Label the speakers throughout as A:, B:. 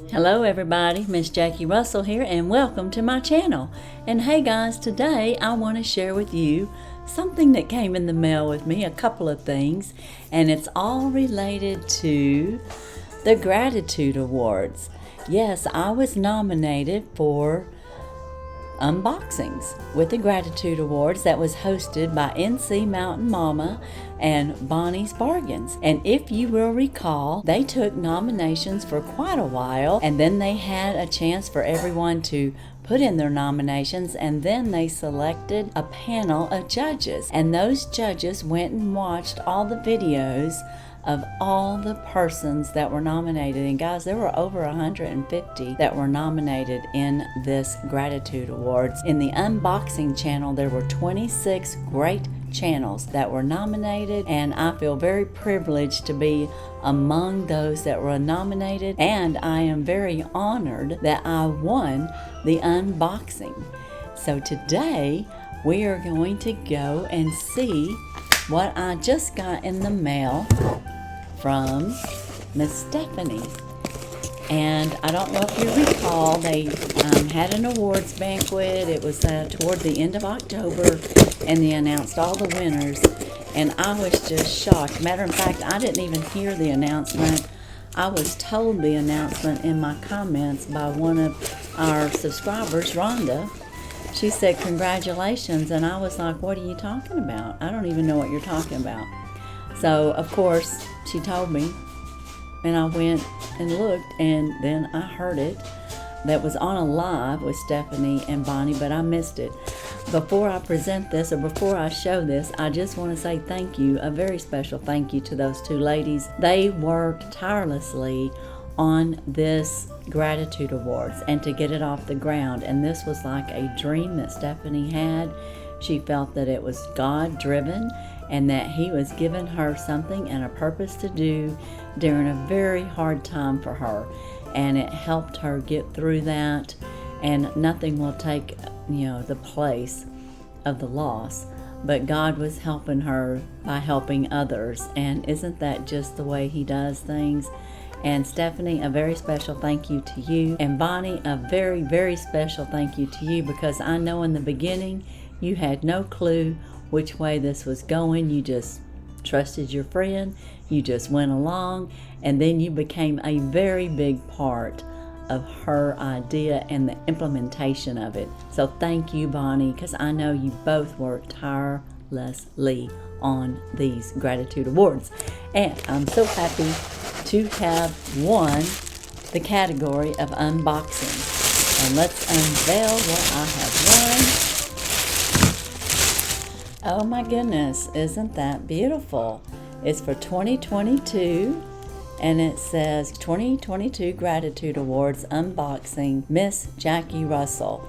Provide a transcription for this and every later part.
A: Hello everybody, Miss Jackie Russell here and welcome to my channel. And hey guys, today I want to share with you something that came in the mail with me, a couple of things, and it's all related to the Gratitude Awards. Yes, I was nominated for unboxings with the Gratitude Awards that was hosted by NC Mountain Mama and Bonnie's Bargains. And if you will recall, they took nominations for quite a while, and then they had a chance for everyone to put in their nominations, and then they selected a panel of judges, and those judges went and watched all the videos of all the persons that were nominated. And guys, there were over 150 that were nominated in this Gratitude Awards. In the unboxing channel, there were 26 great channels that were nominated, and I feel very privileged to be among those that were nominated, and I am very honored that I won the unboxing. So today we are going to go and see what I just got in the mail from Miss Stephanie. And I don't know if you recall, they had an awards banquet. It was toward the end of October, and they announced all the winners, and I was just shocked. Matter of fact, I didn't even hear the announcement. I was told the announcement in my comments by one of our subscribers, Rhonda. She said, "Congratulations," and I was like, "What are you talking about? I don't even know what you're talking about." So, of course, she told me, and I went and looked, and then I heard it. That was on a live with Stephanie and Bonnie, but I missed it. Before I present this, or before I show this, I just want to say thank you, a very special thank you to those two ladies. They worked tirelessly on this Gratitude Awards and to get it off the ground, and this was like a dream that Stephanie had. She felt that it was God driven and that He was giving her something and a purpose to do during a very hard time for her, and it helped her get through that. And nothing will take the place of the loss, but God was helping her by helping others, and isn't that just the way He does things? And Stephanie, a very special thank you to you. And Bonnie, a very, very special thank you to you, because I know in the beginning you had no clue which way this was going. You just trusted your friend, you just went along, and then you became a very big part of her idea and the implementation of it. So thank you, Bonnie, because I know you both worked tirelessly on these Gratitude Awards. And I'm so happy to have won the category of unboxing. And let's unveil what I have won. Oh my goodness, isn't that beautiful? It's for 2022, and it says 2022 Gratitude Awards Unboxing, Miss Jackie Russell.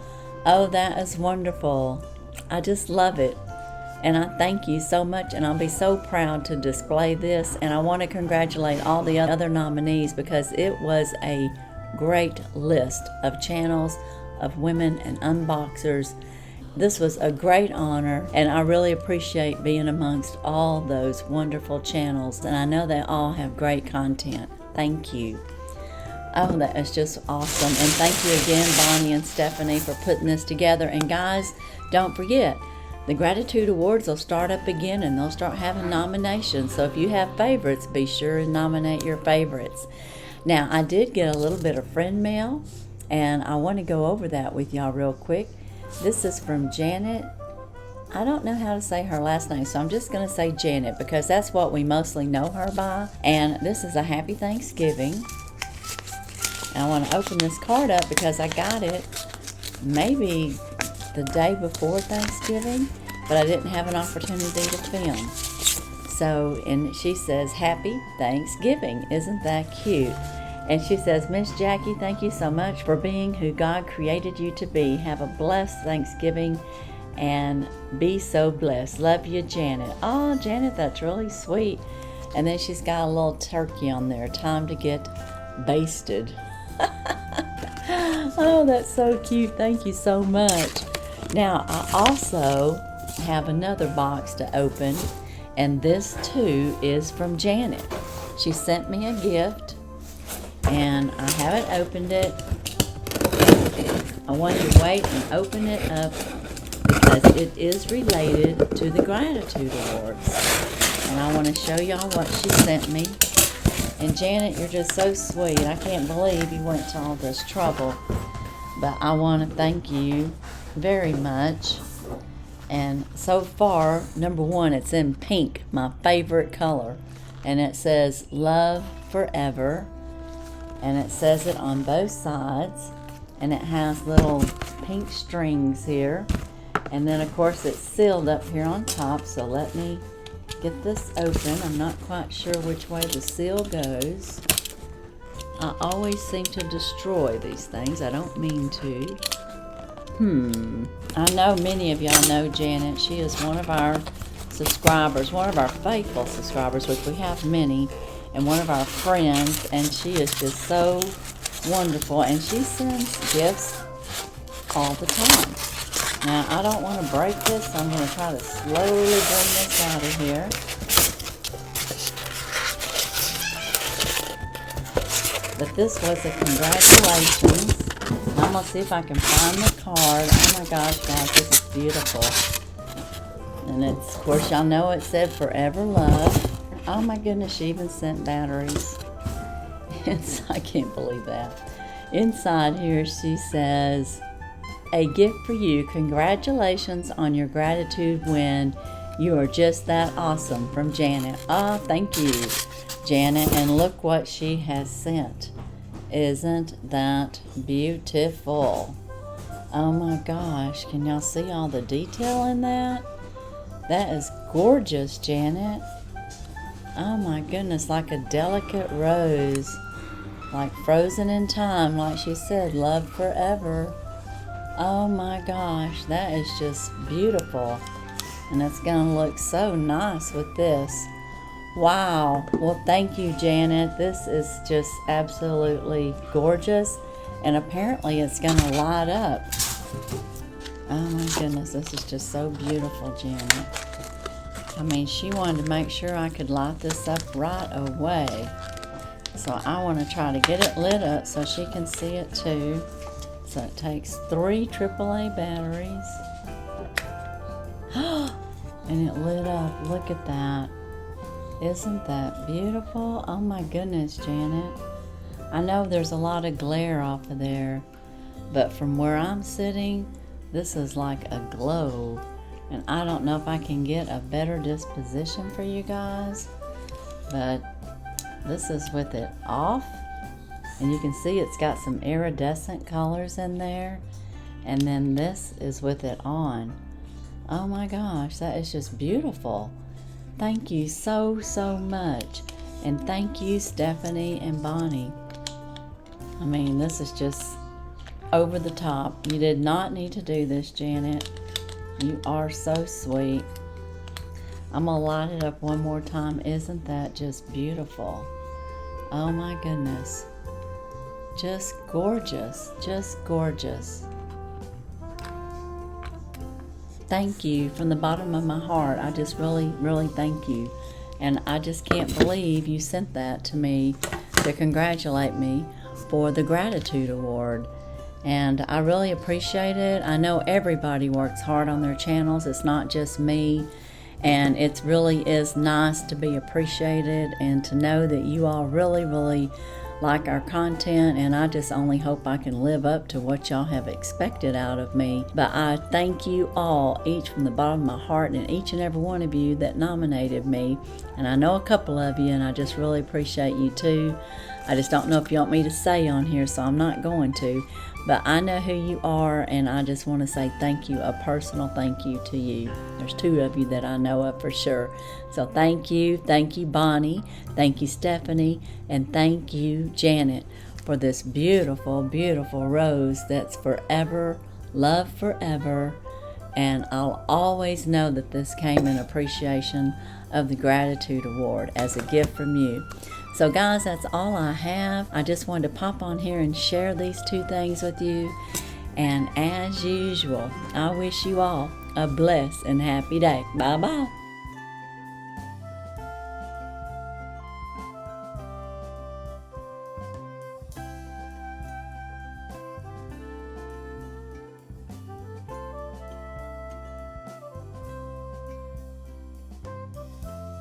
A: Oh, that is wonderful. I just love it. And I thank you so much, and I'll be so proud to display this. And I want to congratulate all the other nominees, because it was a great list of channels of women and unboxers. This was a great honor, and I really appreciate being amongst all those wonderful channels, and I know they all have great content. Thank you. Oh, that is just awesome. And thank you again, Bonnie and Stephanie, for putting this together. And guys, don't forget, the Gratitude Awards will start up again, and they'll start having nominations. So if you have favorites, be sure and nominate your favorites. Now, I did get a little bit of friend mail, and I want to go over that with y'all real quick. This is from Janet. I don't know how to say her last name, so I'm just going to say Janet, because that's what we mostly know her by. And this is a Happy Thanksgiving. And I want to open this card up because I got it maybe the day before Thanksgiving, but I didn't have an opportunity to film. So, and she says, "Happy Thanksgiving." Isn't that cute? And she says, "Miss Jackie, thank you so much for being who God created you to be. Have a blessed Thanksgiving and be so blessed. Love you, Janet." Oh, Janet, that's really sweet. And then she's got a little turkey on there. Time to get basted. Oh, that's so cute. Thank you so much. Now, I also have another box to open, and this too is from Janet. She sent me a gift, and I haven't opened it. I wanted to wait and open it up because it is related to the Gratitude Awards. And I want to show y'all what she sent me. And Janet, you're just so sweet. I can't believe you went to all this trouble. But I want to thank you very much. And so far, number one, it's in pink, my favorite color. And it says, Love Forever. And it says it on both sides. And it has little pink strings here. And then, of course, it's sealed up here on top. So let me get this open. I'm not quite sure which way the seal goes. I always seem to destroy these things. I don't mean to. I know many of y'all know Janet. She is one of our subscribers, one of our faithful subscribers, which we have many, and one of our friends, and she is just so wonderful, and she sends gifts all the time. Now, I don't want to break this, so I'm going to try to slowly bring this out of here. But this was a congratulations. I'm going to see if I can find the card. Oh my gosh, guys, this is beautiful. And it's, of course, y'all know it said Forever Love. Oh my goodness, she even sent batteries. I can't believe that. Inside here, she says, a gift for you. Congratulations on your gratitude win. You are just that awesome, from Janet. Oh, thank you, Janet. And look what she has sent. Isn't that beautiful? Oh my gosh, can y'all see all the detail in that? That is gorgeous, Janet. Oh my goodness, like a delicate rose, like frozen in time, like she said, love forever. Oh my gosh, that is just beautiful. And it's gonna look so nice with this. Wow. Well, thank you, Janet. This is just absolutely gorgeous. And apparently it's going to light up. Oh, my goodness. This is just so beautiful, Janet. I mean, she wanted to make sure I could light this up right away. So I want to try to get it lit up so she can see it, too. So it takes 3 AAA batteries. And it lit up. Look at that. Isn't that beautiful? Oh my goodness, Janet. I know there's a lot of glare off of there, but from where I'm sitting, this is like a globe. And I don't know if I can get a better disposition for you guys, but this is with it off. And you can see it's got some iridescent colors in there. And then this is with it on. Oh my gosh, that is just beautiful. Thank you so, so much. And thank you, Stephanie and Bonnie. I mean, this is just over the top. You did not need to do this, Janet. You are so sweet. I'm going to light it up one more time. Isn't that just beautiful? Oh my goodness. Just gorgeous. Just gorgeous. Thank you from the bottom of my heart. I just really, really thank you. And I just can't believe you sent that to me to congratulate me for the Gratitude Award. And I really appreciate it. I know everybody works hard on their channels. It's not just me. And it really is nice to be appreciated and to know that you all really, really like our content, and I just only hope I can live up to what y'all have expected out of me. But I thank you all, each from the bottom of my heart, and each and every one of you that nominated me. And I know a couple of you, and I just really appreciate you too. I just don't know if you want me to say on here, so I'm not going to. But I know who you are, and I just want to say thank you, a personal thank you to you. There's 2 of you that I know of for sure. So thank you, Bonnie, thank you, Stephanie, and thank you, Janet, for this beautiful, beautiful rose that's forever, love forever. And I'll always know that this came in appreciation of the Gratitude Award as a gift from you. So guys, that's all I have. I just wanted to pop on here and share these 2 things with you. And as usual, I wish you all a blessed and happy day. Bye-bye.